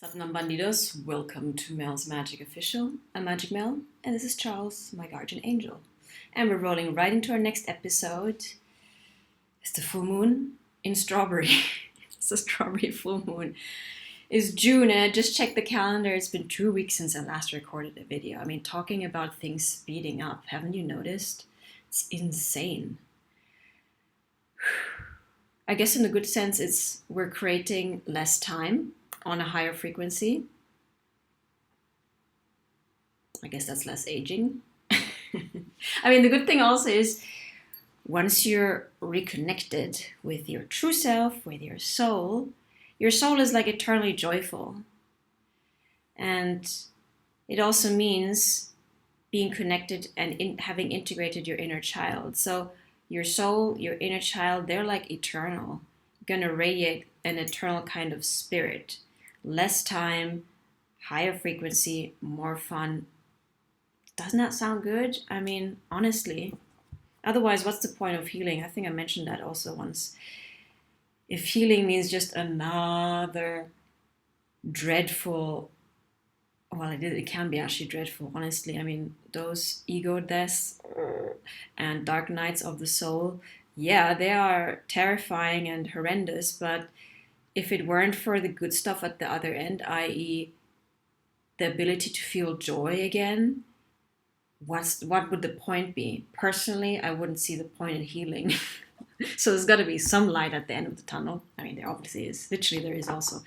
Satnam Bandidos, welcome to Mel's Magic Official. I'm Magic Mel, and this is Charles, my guardian angel. And we're rolling right into our next episode. It's the full moon in Strawberry. It's a strawberry full moon. It's June, and I just checked the calendar. It's been 2 weeks since I last recorded a video. I mean, talking about things speeding up, haven't you noticed? It's insane. I guess in a good sense, we're creating less time on a higher frequency. I guess that's less aging. I mean, the good thing also is once you're reconnected with your true self, with your soul is like eternally joyful. And it also means being connected and having integrated your inner child. So your soul, your inner child, they're like eternal, gonna radiate an eternal kind of spirit. Less time, higher frequency, more fun. Doesn't that sound good? I mean, honestly. Otherwise, what's the point of healing? I think I mentioned that also once. If healing means just another dreadful, well, it can be actually dreadful, honestly. I mean, those ego deaths and dark nights of the soul, yeah, they are terrifying and horrendous, but if it weren't for the good stuff at the other end, i.e. the ability to feel joy again, what would the point be? Personally, I wouldn't see the point in healing. So there's got to be some light at the end of the tunnel. I mean, there obviously is. Literally, there is also.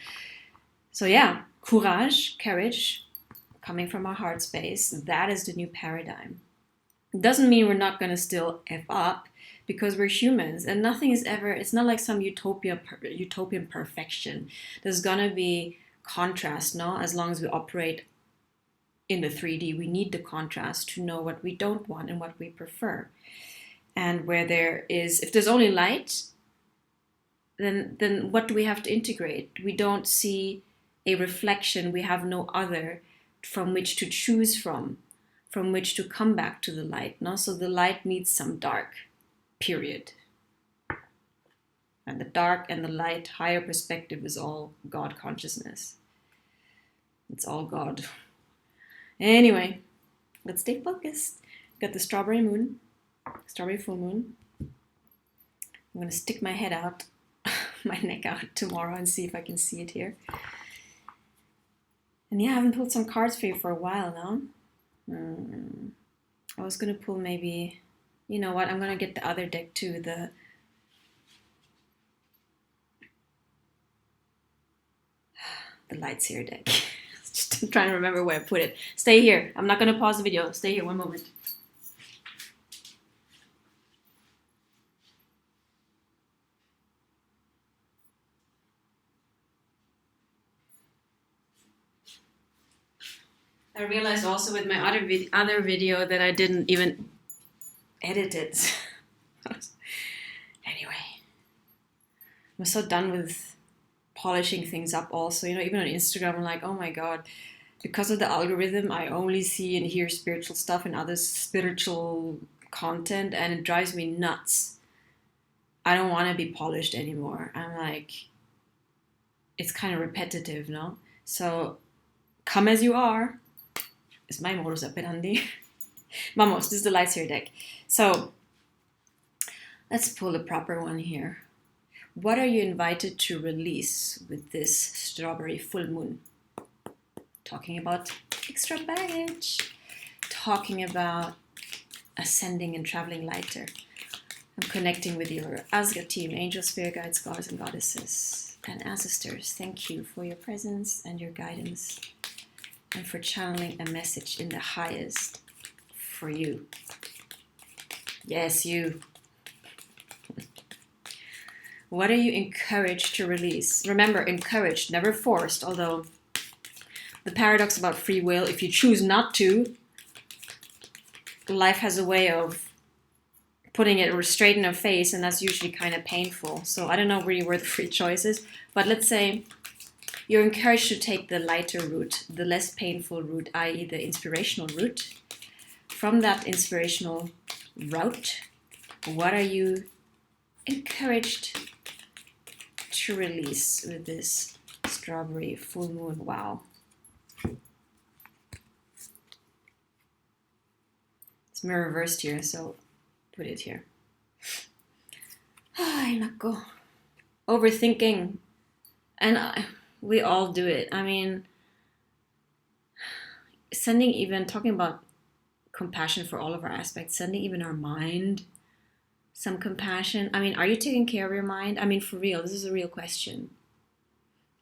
So yeah, courage, coming from our heart space, that is the new paradigm. It doesn't mean we're not going to still F up, because we're humans and nothing is ever, it's not like some utopian perfection. There's gonna be contrast, no? As long as we operate in the 3D, we need the contrast to know what we don't want and what we prefer. And where there is, if there's only light, then what do we have to integrate? We don't see a reflection, we have no other from which to choose from which to come back to the light, no? So the light needs some dark. Period. And the dark and the light, higher perspective is all God consciousness. It's all God. Anyway, let's stay focused. Got the strawberry full moon. I'm going to stick my head out, my neck out tomorrow and see if I can see it here. And yeah, I haven't pulled some cards for you for a while now. I was going to pull maybe... You know what, I'm going to get the other deck too, the Lights Here deck. Just trying to remember where I put it. Stay here. I'm not going to pause the video. Stay here 1 moment. I realized also with my other video that I didn't even edit it. Anyway, I'm so done with polishing things up also. You know, even on Instagram, I'm like, oh my God, because of the algorithm, I only see and hear spiritual stuff and other spiritual content, and it drives me nuts. I don't want to be polished anymore. I'm like, it's kind of repetitive, no? So, come as you are is my modus operandi. Vamos, this is the Lights Here deck. So, let's pull the proper one here. What are you invited to release with this strawberry full moon? Talking about extra baggage. Talking about ascending and traveling lighter. I'm connecting with your Asga team, angels, spirit guides, gods and goddesses, and ancestors. Thank you for your presence and your guidance, and for channeling a message in the highest for you. Yes, you. What are you encouraged to release? Remember, encouraged, never forced, although the paradox about free will, if you choose not to, life has a way of putting it straight in our face, and that's usually kind of painful. So I don't know really where the free choice is, but let's say you're encouraged to take the lighter route, the less painful route, i.e. the inspirational route. From that inspirational route, what are you encouraged to release with this strawberry, full moon. Wow. It's mirror reversed here, so put it here. Ay, nako. Overthinking. And we all do it. I mean, talking about compassion for all of our aspects, sending even our mind some compassion. I mean, are you taking care of your mind? I mean, for real, this is a real question.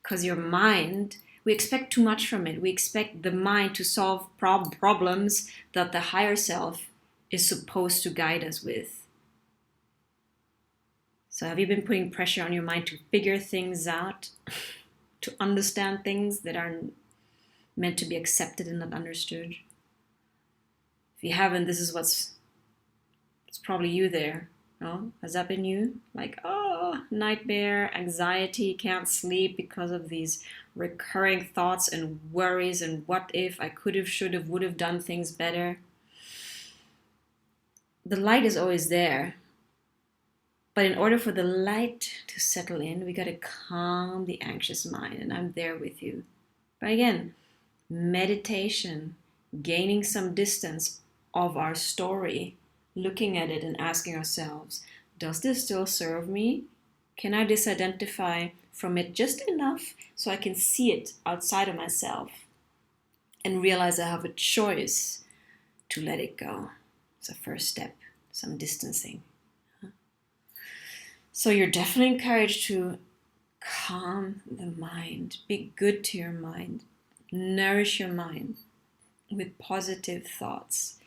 Because your mind, we expect too much from it. We expect the mind to solve problems that the higher self is supposed to guide us with. So have you been putting pressure on your mind to figure things out, to understand things that are meant to be accepted and not understood? If you haven't, this is it's probably you there. No? Has that been you? Like, oh, nightmare, anxiety, can't sleep because of these recurring thoughts and worries and what if I could have, should have, would have done things better. The light is always there. But in order for the light to settle in, we got to calm the anxious mind. And I'm there with you. But again, meditation, gaining some distance of our story, looking at it and asking ourselves, does this still serve me? Can I disidentify from it just enough so I can see it outside of myself and realize I have a choice to let it go? It's a first step, some distancing. So you're definitely encouraged to calm the mind, be good to your mind, nourish your mind with positive thoughts.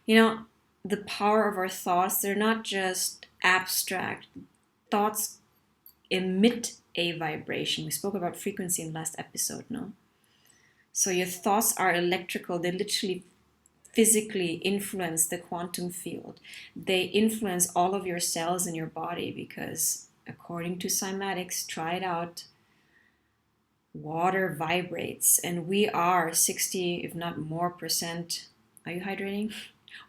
You know, the power of our thoughts, they're not just abstract. Thoughts emit a vibration. We spoke about frequency in the last episode, no? So your thoughts are electrical. They literally physically influence the quantum field. They influence all of your cells in your body because according to cymatics, try it out, water vibrates and we are 60, if not more %. Are you hydrating?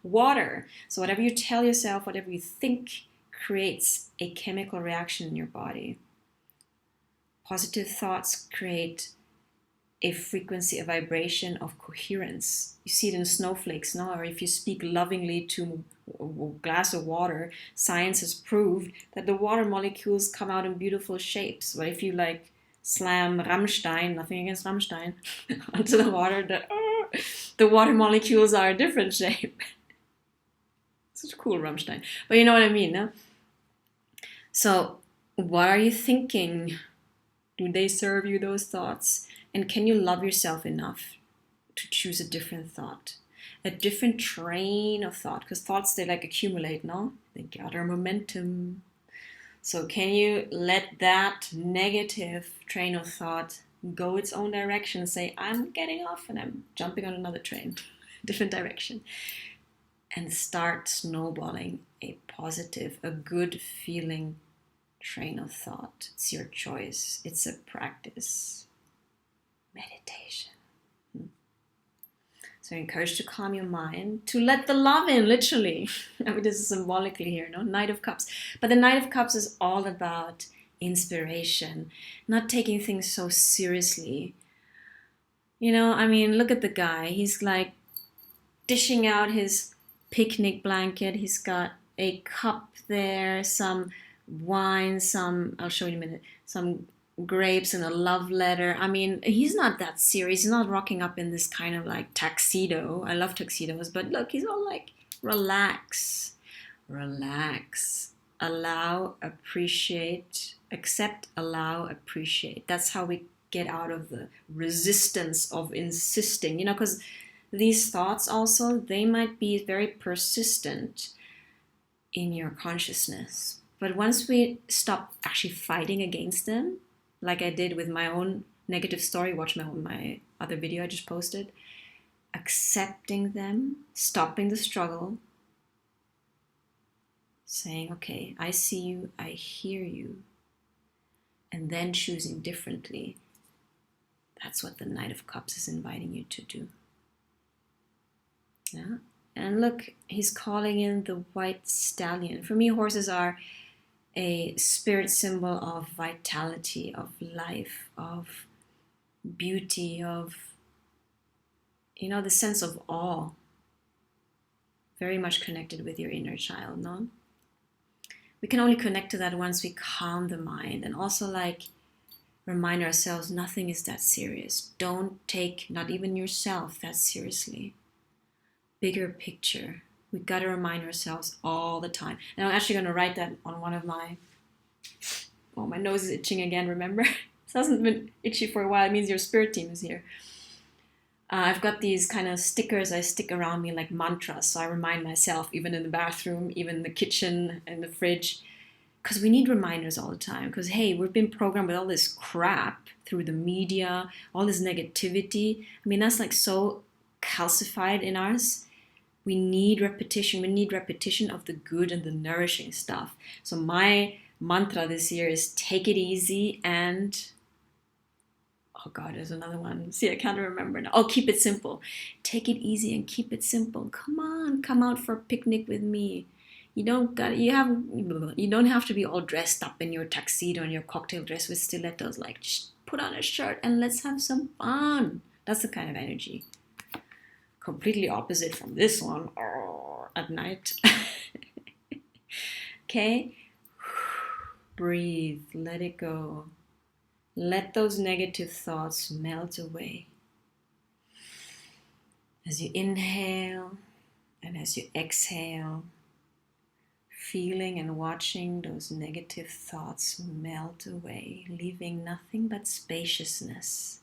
Water. So whatever you tell yourself, whatever you think creates a chemical reaction in your body. Positive thoughts create a frequency, a vibration of coherence. You see it in snowflakes, no? Or if you speak lovingly to a glass of water, science has proved that the water molecules come out in beautiful shapes. But if you like slam Rammstein, nothing against Rammstein, onto the water, the water molecules are a different shape. Such a cool Rammstein. But you know what I mean, no? So what are you thinking? Do they serve you, those thoughts? And can you love yourself enough to choose a different thought? A different train of thought? Because thoughts, they like accumulate, no? They gather momentum. So can you let that negative train of thought go its own direction? Say, I'm getting off and I'm jumping on another train, different direction. And start snowballing a positive, a good feeling train of thought. It's your choice. It's a practice. Meditation. So you're encouraged to calm your mind, to let the love in, literally. I mean, this is symbolically here, no? Knight of Cups. But the Knight of Cups is all about inspiration, not taking things so seriously. You know, I mean, look at the guy. He's like dishing out his picnic blanket. He's got a cup there, some wine, I'll show you in a minute, some grapes and a love letter. I mean, he's not that serious. He's not rocking up in this kind of like tuxedo. I love tuxedos, but look, he's all like, relax, allow, appreciate, accept, allow, appreciate. That's how we get out of the resistance of insisting, you know, because these thoughts also, they might be very persistent in your consciousness. But once we stop actually fighting against them, like I did with my own negative story, watch my other video I just posted, accepting them, stopping the struggle, saying, okay, I see you, I hear you, and then choosing differently. That's what the Knight of Cups is inviting you to do. Yeah. And look, he's calling in the white stallion. For me, horses are a spirit symbol of vitality, of life, of beauty, of, the sense of awe. Very much connected with your inner child, no? We can only connect to that once we calm the mind and also remind ourselves nothing is that serious. Don't take, not even yourself, that seriously. Bigger picture. We gotta remind ourselves all the time. And I'm actually gonna write that on one of my, my nose is itching again, remember? It hasn't been itchy for a while. It means your spirit team is here. I've got these kind of stickers I stick around me like mantras. So I remind myself, even in the bathroom, even in the kitchen, in the fridge, because we need reminders all the time. Because, hey, we've been programmed with all this crap through the media, all this negativity. I mean, that's so calcified in us. We need repetition. We need repetition of the good and the nourishing stuff. So my mantra this year is take it easy and... oh God, there's another one. See, I can't remember now. Oh, keep it simple. Take it easy and keep it simple. Come on, come out for a picnic with me. You don't have to be all dressed up in your tuxedo and your cocktail dress with stilettos. Just put on a shirt and let's have some fun. That's the kind of energy. Completely opposite from this one at night. Okay? Breathe, let it go. Let those negative thoughts melt away. As you inhale and as you exhale, feeling and watching those negative thoughts melt away, leaving nothing but spaciousness,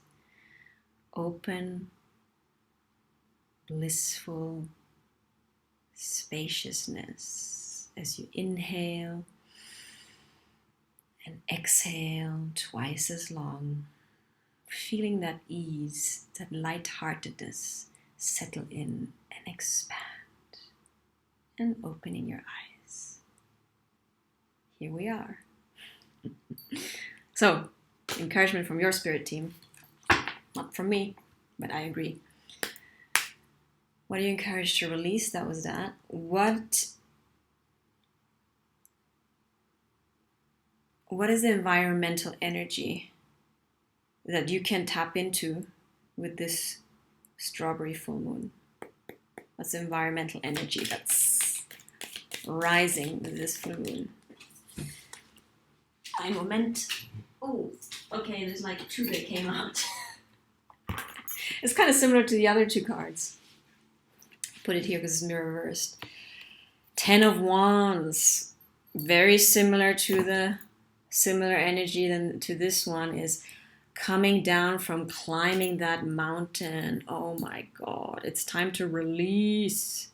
open, blissful spaciousness. As you inhale and exhale twice as long, feeling that ease, that lightheartedness settle in and expand, and opening your eyes. Here we are. So, encouragement from your spirit team, not from me, but I agree. What are you encouraged to release? That was that. What is the environmental energy that you can tap into with this strawberry full moon? What's the environmental energy that's rising with this full moon? Ein Moment. Oh, okay, there's two that came out. It's kind of similar to the other two cards. Put it here because it's mirror reversed. 10 of Wands. Very similar to the similar energy than to this one, is coming down from climbing that mountain. Oh my God, it's time to release.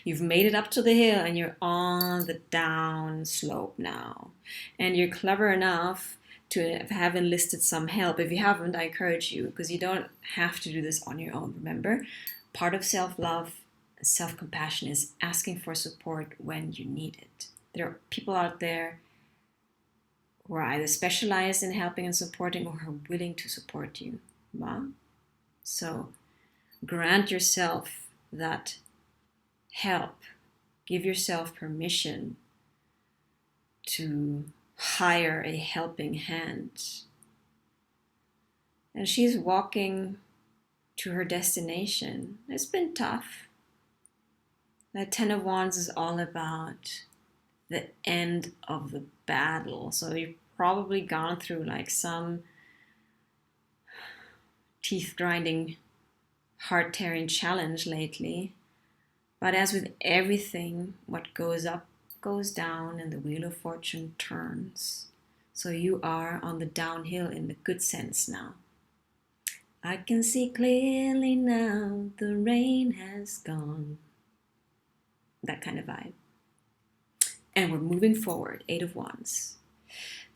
You've made it up to the hill and you're on the down slope now. And you're clever enough to have enlisted some help. If you haven't, I encourage you, because you don't have to do this on your own. Remember, part of self-love, self-compassion is asking for support when you need it. There are people out there who are either specialized in helping and supporting or are willing to support you. Wow. So grant yourself that help. Give yourself permission to hire a helping hand. And she's walking to her destination. It's been tough. That 10 of Wands is all about the end of the battle. So you've probably gone through some teeth-grinding, heart-tearing challenge lately. But as with everything, what goes up goes down and the wheel of fortune turns. So you are on the downhill in the good sense now. I can see clearly now, the rain has gone. That kind of vibe. And we're moving forward, 8 of Wands.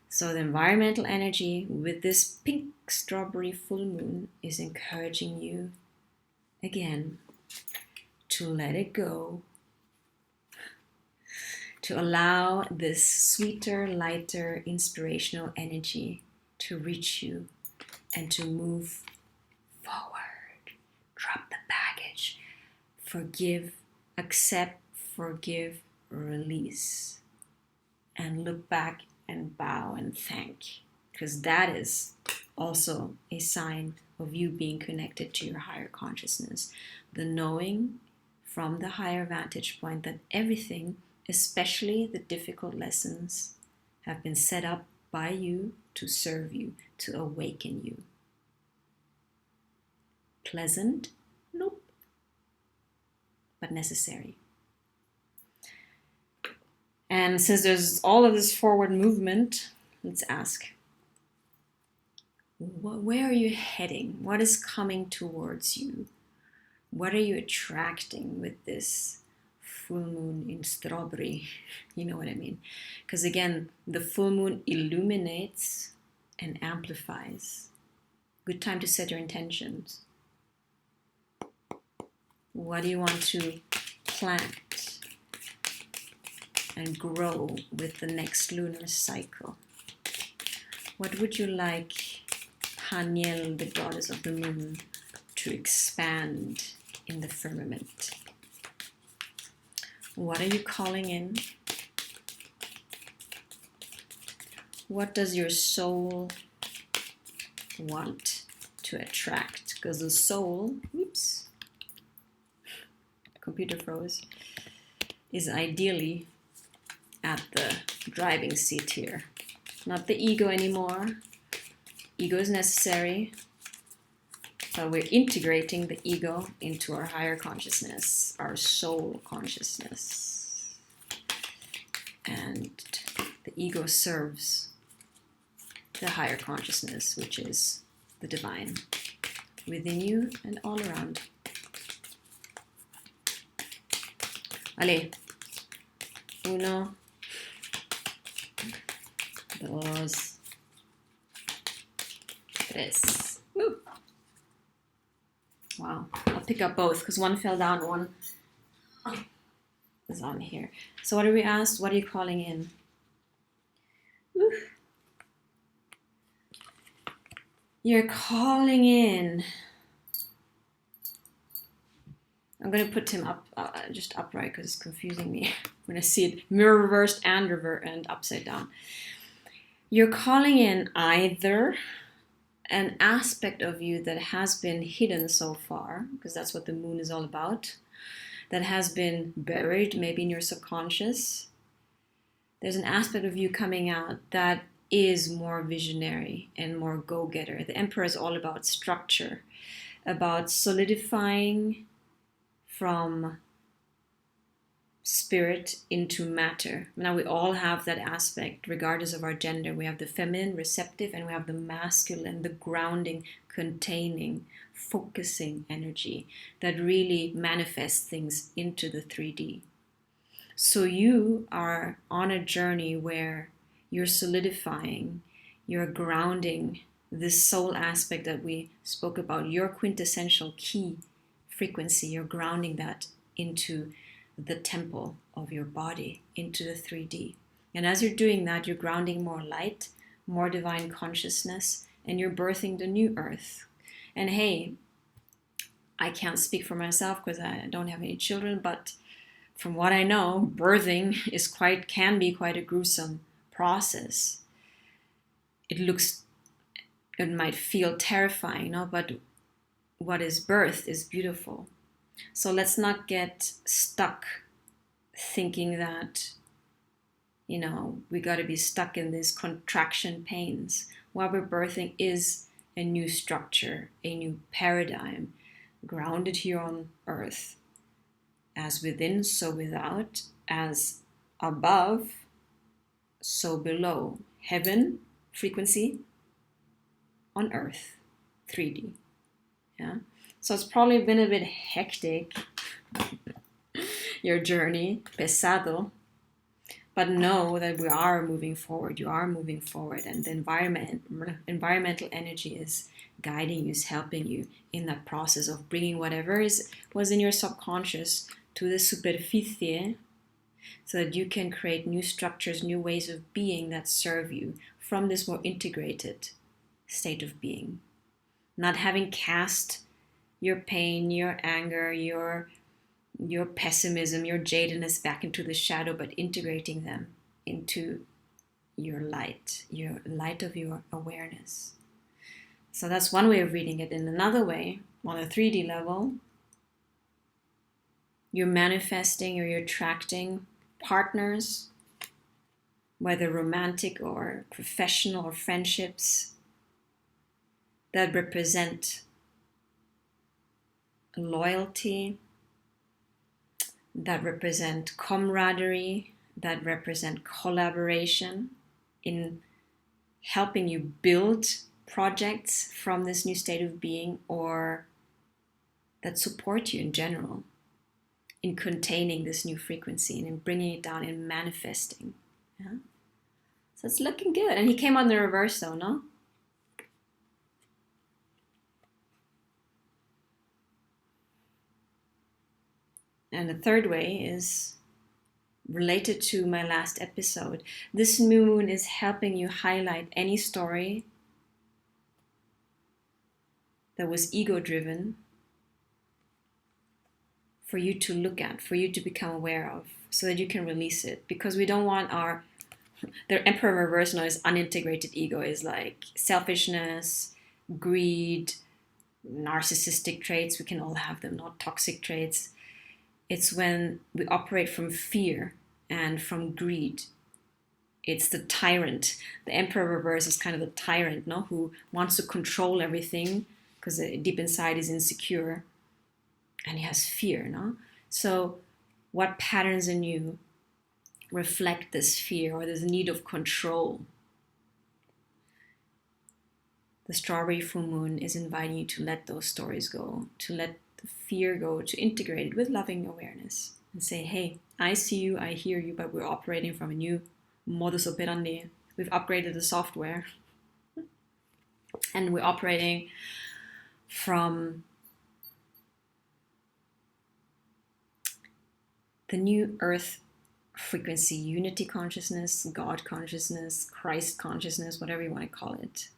So the environmental energy with this pink strawberry full moon is encouraging you again to let it go, to allow this sweeter, lighter, inspirational energy to reach you and to move forward. Drop the baggage. Forgive, accept, forgive, release. And look back and bow and thank. Because that is also a sign of you being connected to your higher consciousness. The knowing from the higher vantage point that everything, especially the difficult lessons, have been set up by you to serve you, to awaken you. Pleasant? Nope. But necessary. And since there's all of this forward movement, let's ask, where are you heading? What is coming towards you? What are you attracting with this full moon in strawberry? You know what I mean? Because again, the full moon illuminates and amplifies. Good time to set your intentions. What do you want to plant and grow with the next lunar cycle? What would you like Haniel, the goddess of the moon, to expand in the firmament? What are you calling in? What does your soul want to attract? Because the soul, oops, computer froze, is ideally at the driving seat here. Not the ego anymore. Ego is necessary, but we're integrating the ego into our higher consciousness, our soul consciousness. And the ego serves the higher consciousness, which is the divine within you and all around. Allez. Uno. Dos. Tres. Woo. Wow. I'll pick up both because one fell down, one is on here. So what do we ask? What are you calling in? Woo. You're calling in. I'm going to put him up, just upright because it's confusing me. I'm going to see it mirror reversed and upside down. You're calling in either an aspect of you that has been hidden so far, because that's what the moon is all about, that has been buried maybe in your subconscious. There's an aspect of you coming out that is more visionary and more go-getter. The Emperor is all about structure, about solidifying from spirit into matter. Now we all have that aspect regardless of our gender. We have the feminine, receptive, and we have the masculine, the grounding, containing, focusing energy that really manifests things into the 3D. So you are on a journey where you're solidifying, you're grounding this soul aspect that we spoke about, your quintessential key frequency. You're grounding that into the temple of your body, into the 3D. And as you're doing that, you're grounding more light, more divine consciousness, and you're birthing the new earth. And hey, I can't speak for myself because I don't have any children, but from what I know, birthing can be quite a gruesome process. It might feel terrifying, no? But what is birthed is beautiful. So let's not get stuck thinking that, we got to be stuck in these contraction pains. What we're birthing is a new structure, a new paradigm, grounded here on earth. As within, so without, as above, so below. Heaven, frequency, on earth, 3D. Yeah. So it's probably been a bit hectic, your journey, pesado. But know that we are moving forward. You are moving forward, and the environmental energy is guiding you, is helping you in that process of bringing whatever was in your subconscious to the superficie, so that you can create new structures, new ways of being that serve you from this more integrated state of being. Not having cast your pain, your anger, your pessimism, your jadedness back into the shadow, but integrating them into your light of your awareness. So that's one way of reading it. In another way, on a 3D level, you're manifesting or you're attracting partners, whether romantic or professional or friendships, that represent loyalty, that represent camaraderie, that represent collaboration in helping you build projects from this new state of being, or that support you in general in containing this new frequency and in bringing it down and manifesting. Yeah? So it's looking good. And he came on the reverse though, no? And the third way is related to my last episode. This new moon is helping you highlight any story that was ego-driven for you to look at, for you to become aware of, so that you can release it. Because we don't want the Emperor reverse now is unintegrated ego, is like selfishness, greed, narcissistic traits. We can all have them, not toxic traits. It's when we operate from fear and from greed. It's the tyrant. The Emperor reverse is kind of the tyrant, no? Who wants to control everything because deep inside is insecure and he has fear, no? So what patterns in you reflect this fear or this need of control? The strawberry full moon is inviting you to let those stories go, to let the fear go, to integrate it with loving awareness and say, hey, I see you, I hear you, but we're operating from a new modus operandi. We've upgraded the software and we're operating from the new earth frequency, unity consciousness, God consciousness, Christ consciousness, whatever you want to call it.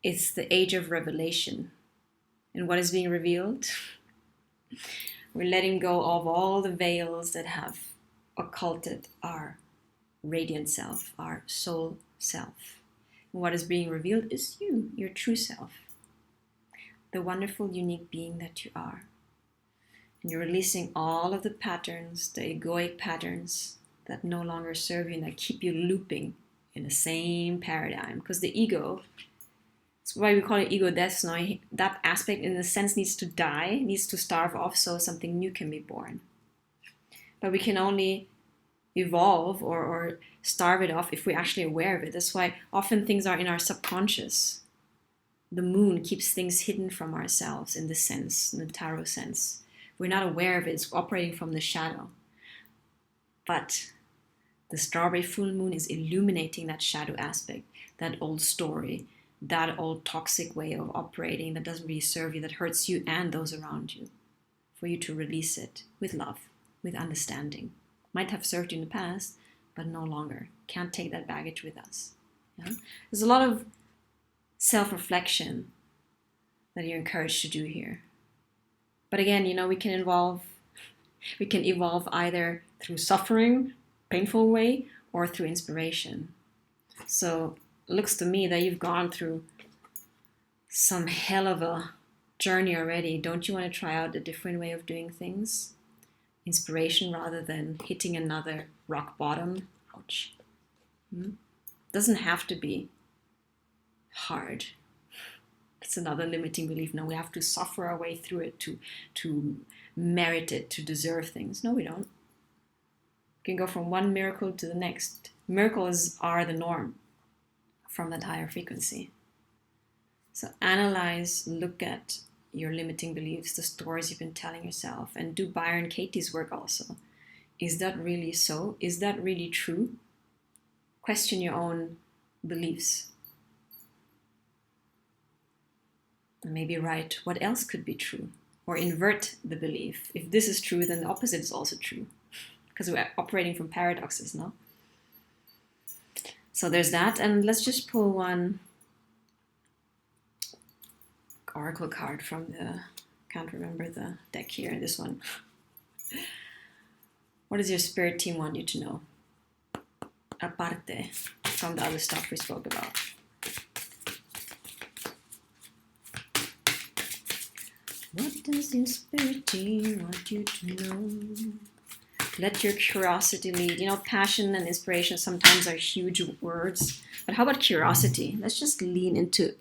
It's the age of revelation. And what is being revealed? We're letting go of all the veils that have occulted our radiant self, our soul self. And what is being revealed is you, your true self, the wonderful, unique being that you are. And you're releasing all of the patterns, the egoic patterns that no longer serve you and that keep you looping in the same paradigm. Because the ego, that's why we call it ego death now. That aspect in a sense needs to die, needs to starve off so something new can be born. But we can only evolve or starve it off if we're actually aware of it. That's why often things are in our subconscious. The moon keeps things hidden from ourselves in the sense, in the tarot sense. We're not aware of it. It's operating from the shadow. But the strawberry full moon is illuminating that shadow aspect, that old story, that old toxic way of operating that doesn't really serve you, that hurts you and those around you, for you to release it with love, with understanding. Might have served you in the past, but no longer. Can't take that baggage with us. Yeah? There's a lot of self-reflection that you're encouraged to do here. But again, we can evolve either through suffering, painful way, or through inspiration. So it looks to me that you've gone through some hell of a journey already. Don't you want to try out a different way of doing things? Inspiration rather than hitting another rock bottom. Ouch. Doesn't have to be hard. It's another limiting belief. No, we have to suffer our way through it to merit it, to deserve things. No, we don't. We can go from one miracle to the next. Miracles are the norm from that higher frequency. So analyze, look at your limiting beliefs, the stories you've been telling yourself, and do Byron Katie's work also. Is that really so? Is that really true? Question your own beliefs. And maybe write what else could be true, or invert the belief. If this is true, then the opposite is also true, because we're operating from paradoxes, no? So there's that, and let's just pull one oracle card from can't remember the deck here, this one. What does your spirit team want you to know? Aparte from the other stuff we spoke about. What does your spirit team want you to know? Let your curiosity lead. You know, passion and inspiration sometimes are huge words. But how about curiosity? Let's just lean into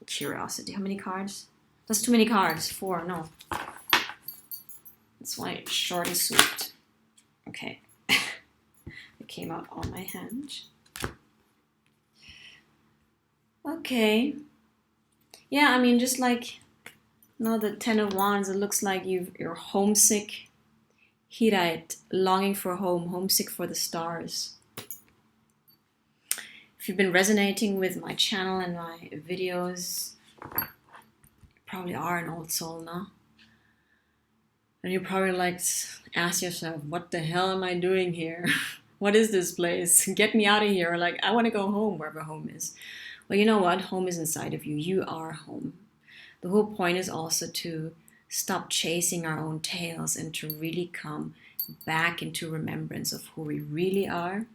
curiosity. How many cards? That's too many cards. 4, no. That's why it's short and sweet. Okay. It came out on my hand. Okay. Yeah, I mean, just like now the 10 of Wands, it looks like you're homesick. Hirite, longing for home, homesick for the stars. If you've been resonating with my channel and my videos, you probably are an old soul now. And you probably like ask yourself, what the hell am I doing here? What is this place? Get me out of here. Or like, I want to go home, wherever home is. Well, you know what? Home is inside of you. You are home. The whole point is also to stop chasing our own tails and to really come back into remembrance of who we really are.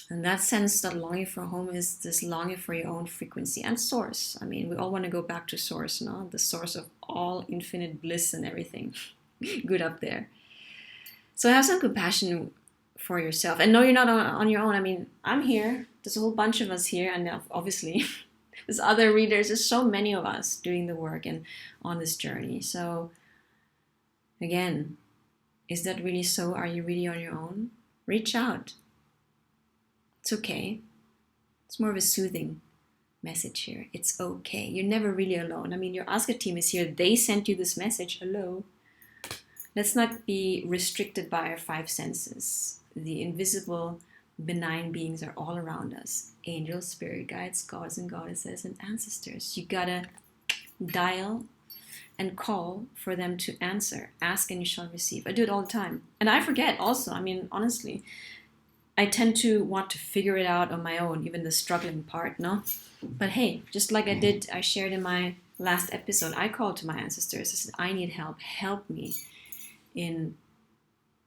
In that sense, that longing for home is this longing for your own frequency and source. I mean, we all want to go back to source, no? The source of all infinite bliss and everything good up there. So have some compassion for yourself. And no, you're not on your own. I mean, I'm here. There's a whole bunch of us here. And obviously, there's other readers. There's so many of us doing the work and on this journey. So again, is that really so? Are you really on your own? Reach out. It's okay. It's more of a soothing message here. It's okay. You're never really alone. I mean, your Asga team is here. They sent you this message. Hello. Let's not be restricted by our 5 senses. The invisible, benign beings are all around us. Angels, spirit guides, gods and goddesses, and ancestors. You gotta dial and call for them to answer. Ask and you shall receive. I do it all the time. And I forget also. I mean, honestly, I tend to want to figure it out on my own, even the struggling part, no? But hey, just like I shared in my last episode, I called to my ancestors. I said, I need help. Help me in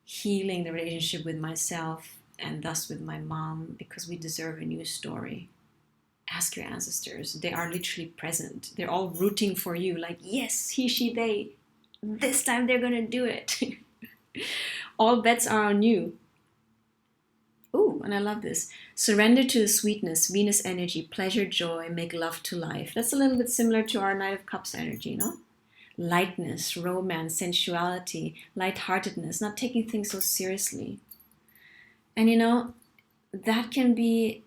healing the relationship with myself and thus with my mom, because we deserve a new story. Ask your ancestors. They are literally present. They're all rooting for you, like, yes, he, she, they. This time they're going to do it. All bets are on you. Ooh, and I love this. Surrender to the sweetness, Venus energy, pleasure, joy, make love to life. That's a little bit similar to our Knight of Cups energy, no? Lightness, romance, sensuality, lightheartedness, not taking things so seriously. And you know, that can be,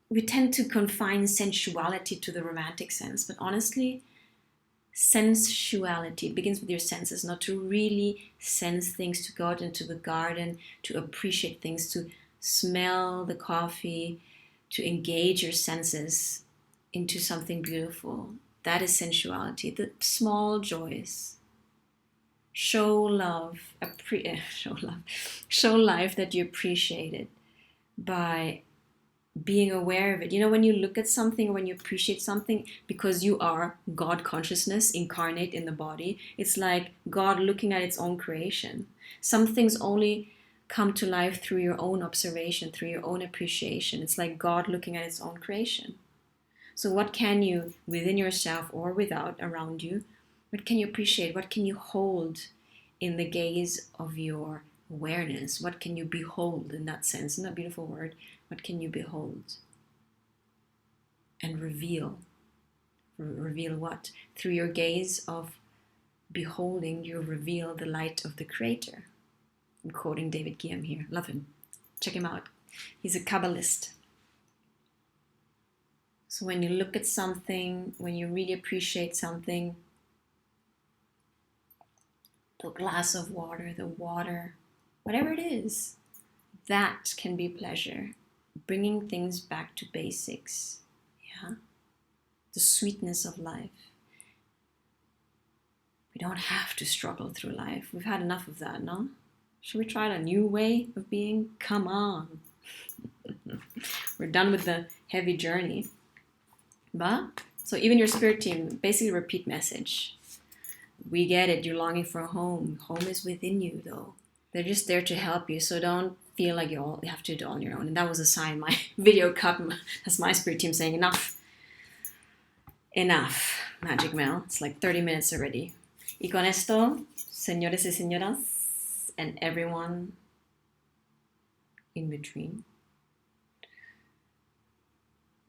we tend to confine sensuality to the romantic sense, but honestly, sensuality begins with your senses, not to really sense things, to go out into the garden, to appreciate things, to smell the coffee, to engage your senses into something beautiful. That is sensuality, the small joys. Show love, show life that you appreciate it by being aware of it. You know, when you look at something, when you appreciate something, because you are God consciousness incarnate in the body, it's like God looking at its own creation. Some things only come to life through your own observation, through your own appreciation. It's like God looking at its own creation. So what can you, within yourself or without, around you, what can you appreciate? What can you hold in the gaze of your awareness? What can you behold in that sense? Isn't that a beautiful word? What can you behold? And reveal. Reveal what? Through your gaze of beholding, you reveal the light of the Creator. I'm quoting David Guillaume here. Love him. Check him out. He's a Kabbalist. So when you look at something, when you really appreciate something, the glass of water, the water, whatever it is, that can be pleasure. Bringing things back to basics. Yeah? The sweetness of life. We don't have to struggle through life. We've had enough of that, no? Should we try a new way of being? Come on. We're done with the heavy journey. But, so even your spirit team, basically repeat message. We get it, you're longing for a home. Home is within you though. They're just there to help you, so don't feel like you have to do it on your own. And that was a sign, my video cut, that's my spirit team saying enough. Enough, Magic Mel. It's like 30 minutes already. Y con esto, señores y señoras, and everyone in between,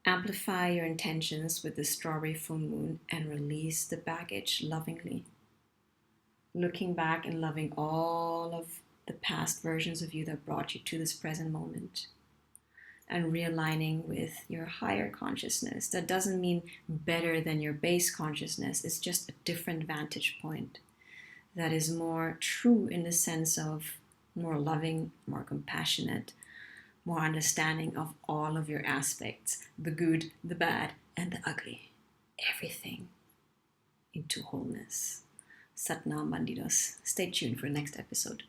amplify your intentions with the strawberry full moon and release the baggage lovingly. Looking back and loving all of the past versions of you that brought you to this present moment. And realigning with your higher consciousness. That doesn't mean better than your base consciousness, it's just a different vantage point that is more true in the sense of more loving, more compassionate, more understanding of all of your aspects, the good, the bad, and the ugly. Everything into wholeness. Satnam Bandidos. Stay tuned for the next episode.